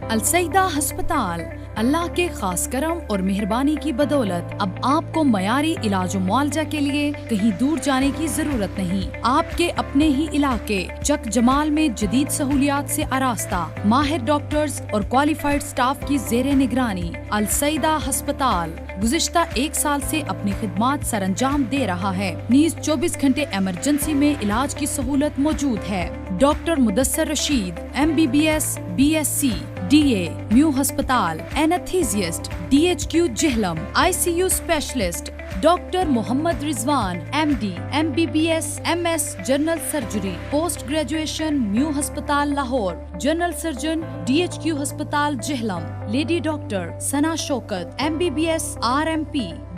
السیدہ ہسپتال اللہ کے خاص کرم اور مہربانی کی بدولت اب آپ کو معیاری علاج و معالجہ کے لیے کہیں دور جانے کی ضرورت نہیں۔ آپ کے اپنے ہی علاقے چک جمال میں جدید سہولیات سے آراستہ ماہر ڈاکٹرز اور کوالیفائڈ سٹاف کی زیر نگرانی السیدہ ہسپتال گزشتہ 1 سال سے اپنی خدمات سر انجام دے رہا ہے۔ نیز 24 گھنٹے ایمرجنسی میں علاج کی سہولت موجود ہے۔ Doctor Mudassar Rashid MBBS BSc DA new ہسپتال anaesthetist DHQ Jhelum ICU specialist doctor Muhammad Rizwan MD MBBS MS general surgery post graduation new ہسپتال لاہور جنرل سرجن DHQ ہسپتال Jhelum lady doctor Sana Shaukat MBBS RMP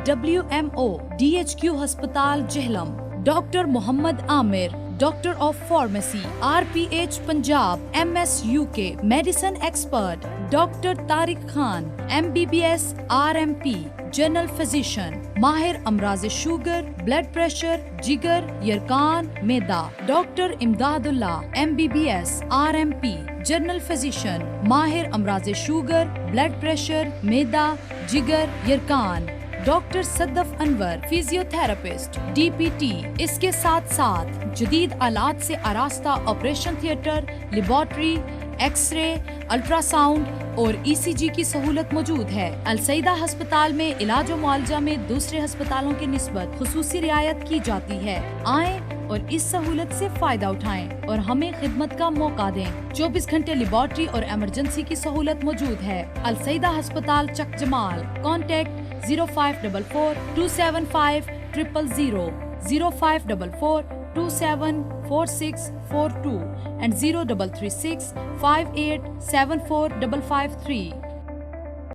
WMO DHQ ہسپتال Jhelum doctor Muhammad Amir doctor of pharmacy RPH Punjab MS UK medicine expert doctor Tariq Khan MBBS RMP general physician ماہر امراض sugar blood pressure جگر یرقان معدہ doctor امداد اللہ MBBS RMP general physician ماہر امراض sugar blood pressure معدہ جگر یرقان doctor صدف انور physio therapist DPT اس کے ساتھ ساتھ جدید آلات سے آراستہ operation theatre laboratory X ray ultra sound اور ECG کی سہولت موجود ہے۔ السیدہ ہسپتال میں علاج و معالجہ میں دوسرے ہسپتالوں کی نسبت خصوصی رعایت کی جاتی ہے۔ آئیں اور اس سہولت سے فائدہ اٹھائیں اور ہمیں خدمت کا موقع دیں۔ 24 گھنٹے لیبارٹری اور ایمرجنسی کی سہولت موجود ہے۔ السیدہ ہسپتال چک جمال کانٹیکٹ 0544 275 000 0544 274642 and 0336 5874 553